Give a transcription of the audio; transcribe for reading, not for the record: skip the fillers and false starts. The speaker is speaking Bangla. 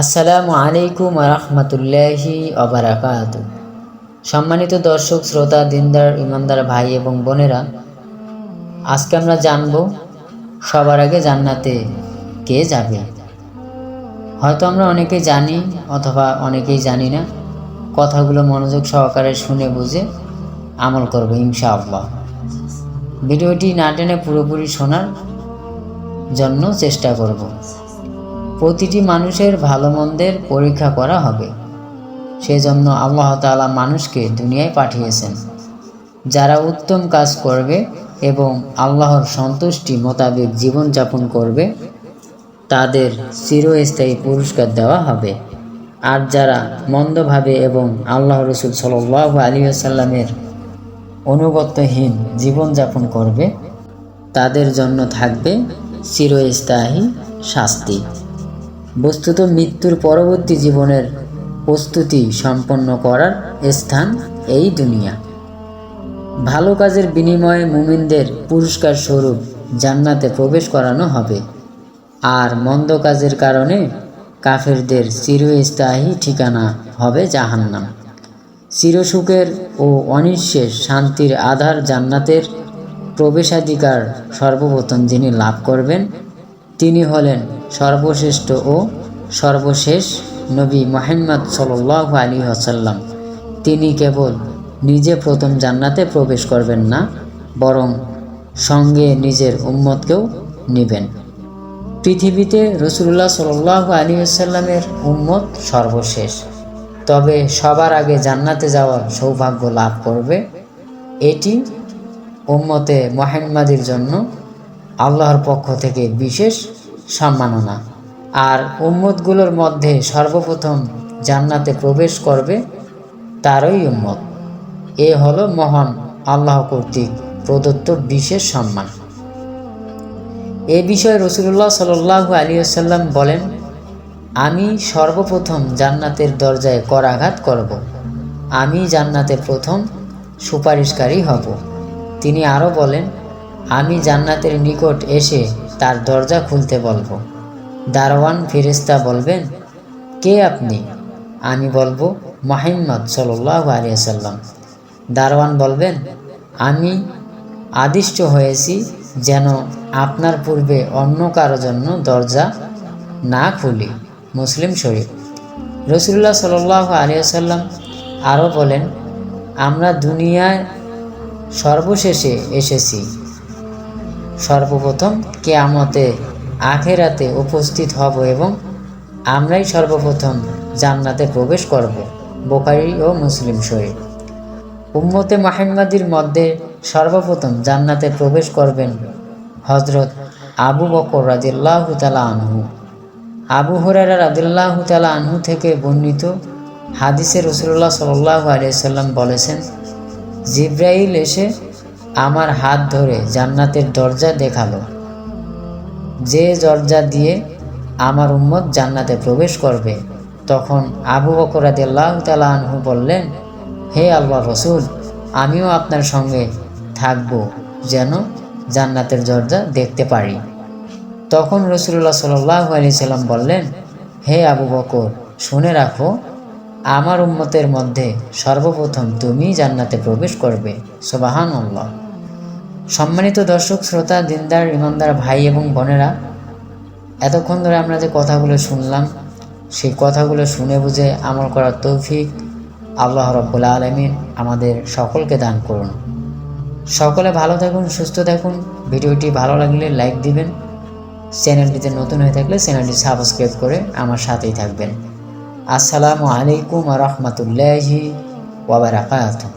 আসসালামু আলাইকুম রহমতুল্লাহি ওবারাকাতুহু। সম্মানিত দর্শক শ্রোতা, দিনদার ইমানদার ভাই এবং বোনেরা, আজকে আমরা জানব সবার আগে জান্নাতে কে যাবে। হয়তো আমরা অনেকেই জানি অথবা অনেকেই জানি না। কথাগুলো মনোযোগ সহকারে শুনে বুঝে আমল করব ইনশাআল্লাহ। ভিডিওটি না টেনে পুরোপুরি শোনার জন্য চেষ্টা করব। প্রতিটি মানুষের ভালো মন্দের পরীক্ষা করা হবে, সেজন্য আল্লাহ তাআলা মানুষকে দুনিয়ায় পাঠিয়েছেন। যারা উত্তম কাজ করবে এবং আল্লাহর সন্তুষ্টি মোতাবেক জীবনযাপন করবে তাদের চিরস্থায়ী পুরস্কার দেওয়া হবে। আর যারা মন্দভাবে এবং আল্লাহ রাসূল সাল্লাল্লাহু আলাইহি ওয়াসাল্লামের অনুগত্যহীন জীবনযাপন করবে তাদের জন্য থাকবে চিরস্থায়ী শাস্তি। বস্তুত মৃত্যুর পরবর্তী জীবনের প্রস্তুতি সম্পন্ন করার স্থান এই দুনিয়া। ভালো কাজের বিনিময়ে মুমিনদের পুরস্কার স্বরূপ জান্নাতে প্রবেশ করানো হবে, আর মন্দ কাজের কারণে কাফেরদের চিরস্থায়ী ঠিকানা হবে জাহান্নাম। চিরসুখের ও অনিঃশেষ শান্তির আধার জান্নাতের প্রবেশাধিকার সর্বপ্রথম যিনি লাভ করবেন তিনি হলেন সর্বশ্রেষ্ঠ ও সর্বশেষ নবী মুহাম্মদ সাল্লাল্লাহু আলাইহি ওয়াসাল্লাম। তিনি কেবল নিজে প্রথম জান্নাতে প্রবেশ করবেন না, বরং সঙ্গে নিজের উম্মতকেও নেবেন। পৃথিবীতে রাসূলুল্লাহ সাল্লাল্লাহু আলাইহি ওয়াসাল্লামের উম্মত সর্বশেষ, তবে সবার আগে জান্নাতে যাওয়ার সৌভাগ্য লাভ করবে। এটি উম্মতে মুহাম্মাদির জন্য আল্লাহর পক্ষ থেকে বিশেষ সম্মাননা। আর উম্মতগুলোর মধ্যে সর্বপ্রথম জান্নাতে প্রবেশ করবে তারই উম্মত। এ হলো মহান আল্লাহ কর্তৃক প্রদত্ত বিশেষ সম্মান। এ বিষয়ে রাসূলুল্লাহ সাল্লাল্লাহু আলাইহি ওয়াসাল্লাম বলেন, আমি সর্বপ্রথম জান্নাতের দরজায় করাঘাত করব, আমি জান্নাতে প্রথম সুপারিশকারী হব। তিনি আরও বলেন, আমি জান্নাতের নিকট এসে তার দরজা খুলতে বলবো। দারওয়ান ফেরেশতা বলবেন, কে আপনি? আমি বলবো, মুহাম্মদ সাল্লাল্লাহু আলাইহি ওয়াসাল্লাম। দারওয়ান বলবেন, আমি আদিষ্ট হয়েছি যেন আপনার পূর্বে অন্য কারো জন্য দরজা না খুলি। মুসলিম শরীফ। রাসূলুল্লাহ সাল্লাল্লাহু আলাইহি ওয়াসাল্লাম আরও বলেন, আমরা দুনিয়ায় সর্বশেষে এসেছি, সর্বপ্রথম কিয়ামতে আখিরাতে উপস্থিত হব এবং আমরাই সর্বপ্রথম জান্নাতে প্রবেশ করব। বুখারী ও মুসলিম শরীফ। উম্মতে মুহাম্মাদির মধ্যে সর্বপ্রথম জান্নাতে প্রবেশ করবেন হযরত আবু বকর রাদিয়াল্লাহু তাআলা আনহু। আবু হুরায়রা রাদিয়াল্লাহু তাআলা আনহু থেকে বর্ণিত হাদিসে রাসূলুল্লাহ সাল্লাল্লাহু আলাইহি ওয়াসাল্লাম বলেছেন, জিবরাইল এসে আমার হাত ধরে জান্নাতের দরজা দেখালো, যে দরজা দিয়ে আমার উম্মত জান্নাতে প্রবেশ করবে। তখন আবু বকর রাদিয়াল্লাহু তাআলা আনহু বললেন, হে আল্লাহর রাসূল, আমিও আপনার সঙ্গে থাকব যেন জান্নাতের দরজা দেখতে পারি। তখন রাসূলুল্লাহ সাল্লাল্লাহু আলাইহি সাল্লাম বললেন, হে আবু বকর, শুনে রাখো, আমার উম্মতের মধ্যে সর্বপ্রথম তুমি জান্নাতে প্রবেশ করবে। সুবহানাল্লাহ। সম্মানিত দর্শক শ্রোতা, দিনদার ইমানদার ভাই এবং বোনেরা, এতক্ষণ ধরে আমরা যে কথাগুলো শুনলাম সেই কথাগুলো শুনে বুঝে আমল করার তৌফিক আল্লাহ রাব্বুল আলামিন আমাদের সকলকে দান করুন। সকলে ভালো থাকুন, সুস্থ থাকুন। ভিডিওটি ভালো লাগলে লাইক দিবেন। চ্যানেলটিতে নতুন হয়ে থাকলে চ্যানেলটি সাবস্ক্রাইব করে আমার সাথেই থাকবেন। আসসালামু আলাইকুম ওয়া রাহমাতুল্লাহি ওয়া বারাকাতুহু।